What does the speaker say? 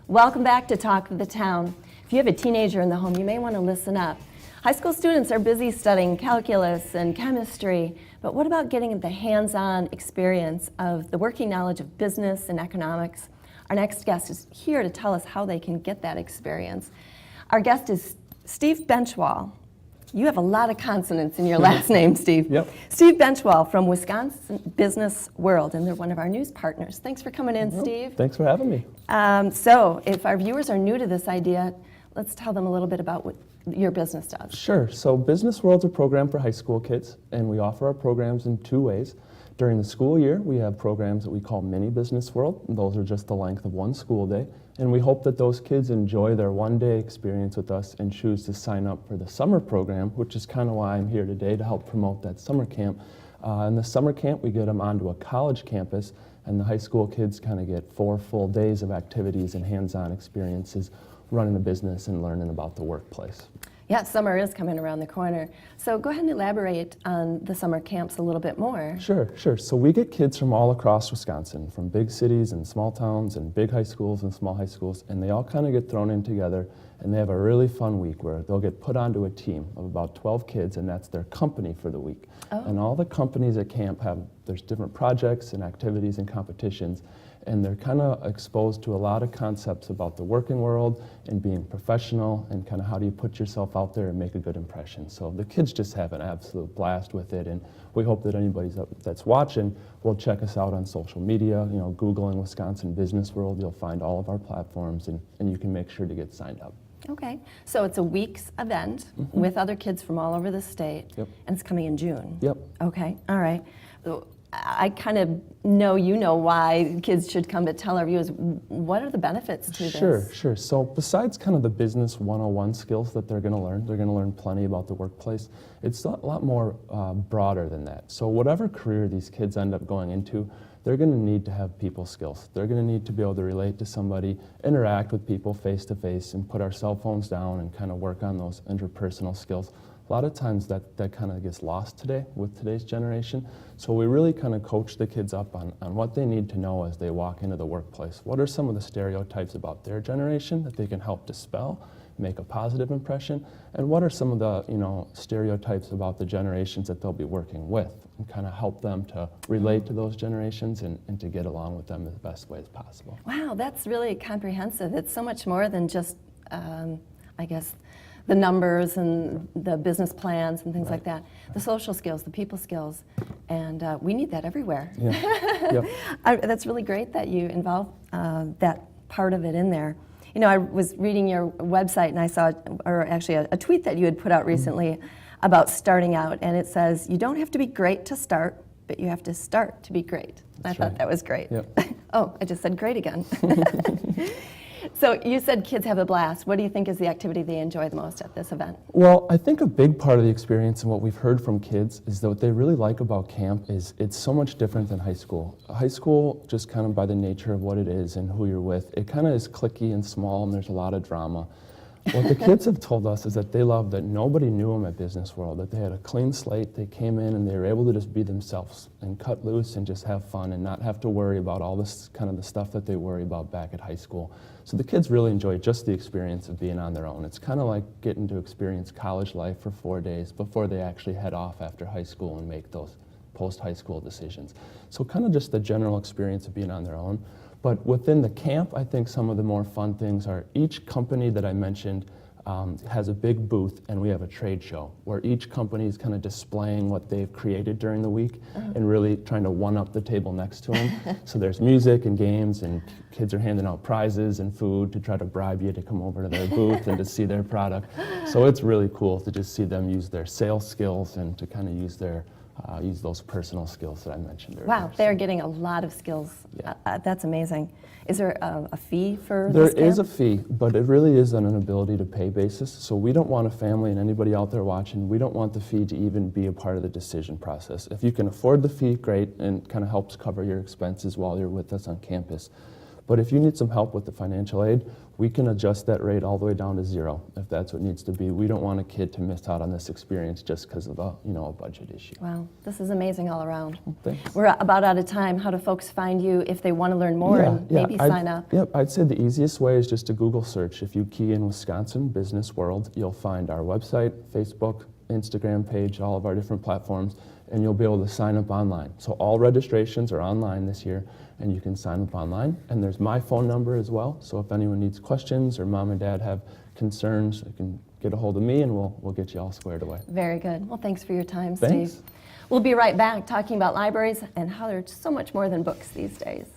Welcome back to Talk of the Town. If you have a teenager in the home, you may want to listen up. High school students are busy studying calculus and chemistry, but what about getting the hands-on experience of the working knowledge of business and economics? Our next guest is here to tell us how they can get that experience. Our guest is Steve Benchwall. You have a lot of consonants in your last name, Steve. Yep. Steve Benchwall from Wisconsin Business World, and they're one of our news partners. Thanks for coming in, Steve. Thanks for having me. So if our viewers are new to this idea, let's tell them a little bit about what your business does. Sure. So Business World's a program for high school kids, and we offer our programs in two ways. During the school year, we have programs that we call Mini Business World, and those are just the length of one school day. And we hope that those kids enjoy their one-day experience with us and choose to sign up for the summer program, which is kind of why I'm here today, to help promote that summer camp. In the summer camp, we get them onto a college campus, and the high school kids kind of get 4 full days of activities and hands-on experiences running a business and learning about the workplace. Yeah, summer is coming around the corner. So go ahead and elaborate on the summer camps a little bit more. Sure. So we get kids from all across Wisconsin, from big cities and small towns and big high schools and small high schools, and they all kind of get thrown in together, and they have a really fun week where they'll get put onto a team of about 12 kids, and that's their company for the week. Oh. And all the companies at camp there's different projects and activities and competitions, and they're kind of exposed to a lot of concepts about the working world and being professional and kind of how do you put yourself out there and make a good impression. So the kids just have an absolute blast with it, and we hope that anybody that's watching will check us out on social media. You know, Googling Wisconsin Business World, you'll find all of our platforms, and you can make sure to get signed up. Okay, so it's a week's event with other kids from all over the state, Yep. and it's coming in June. Yep. Okay, all right. I kind of know you know why kids should come, but tell our viewers, what are the benefits to this? Sure. So besides kind of the business 101 skills that they're going to learn plenty about the workplace. It's a lot more broader than that. So whatever career these kids end up going into, they're going to need to have people skills. They're going to need to be able to relate to somebody, interact with people face to face, and put our cell phones down and kind of work on those interpersonal skills. A lot of times that kind of gets lost today with today's generation. So we really kind of coach the kids up on what they need to know as they walk into the workplace. What are some of the stereotypes about their generation that they can help dispel, make a positive impression? And what are some of the stereotypes about the generations that they'll be working with, and kind of help them to relate to those generations and to get along with them in the best ways possible. Wow, that's really comprehensive. It's so much more than just, I guess, the numbers and the business plans and things like that. The social skills, the people skills, and we need that everywhere. Yeah. Yep. That's really great that you involve that part of it in there. You know, I was reading your website and I saw, or actually a tweet that you had put out recently about starting out, and it says, you don't have to be great to start, but you have to start to be great. I thought that was great. Yep. Oh, I just said great again. So you said kids have a blast. What do you think is the activity they enjoy the most at this event? Well, I think a big part of the experience and what we've heard from kids is that what they really like about camp is it's so much different than high school. High school, just kind of by the nature of what it is and who you're with, it kind of is cliquey and small, and there's a lot of drama. What the kids have told us is that they love that nobody knew them at Business World, that they had a clean slate, they came in and they were able to just be themselves and cut loose and just have fun and not have to worry about all this kind of the stuff that they worry about back at high school. So the kids really enjoy just the experience of being on their own. It's kind of like getting to experience college life for 4 days before they actually head off after high school and make those post-high school decisions. So kind of just the general experience of being on their own. But within the camp, I think some of the more fun things are each company that I mentioned has a big booth, and we have a trade show where each company is kind of displaying what they've created during the week and really trying to one-up the table next to them. So there's music and games, and kids are handing out prizes and food to try to bribe you to come over to their booth and to see their product. So it's really cool to just see them use their sales skills and to kind of use those personal skills that I mentioned earlier. Wow, they're getting a lot of skills. Yeah. That's amazing. Is there a fee for this camp? There is a fee, but it really is on an ability to pay basis. So we don't want a family, and anybody out there watching, we don't want the fee to even be a part of the decision process. If you can afford the fee, great, and kind of helps cover your expenses while you're with us on campus. But if you need some help with the financial aid, we can adjust that rate all the way down to 0 if that's what needs to be. We don't want a kid to miss out on this experience just because of a budget issue. Wow, this is amazing all around. Thanks. We're about out of time. How do folks find you if they want to learn more and maybe sign up? Yep, I'd say the easiest way is just to Google search. If you key in Wisconsin Business World, you'll find our website, Facebook, Instagram page, all of our different platforms, and you'll be able to sign up online. So all registrations are online this year, and you can sign up online. And there's my phone number as well, so if anyone needs questions or mom and dad have concerns, you can get a hold of me and we'll get you all squared away. Very good. Well, thanks for your time, Thanks. Steve. We'll be right back talking about libraries and how they're so much more than books these days.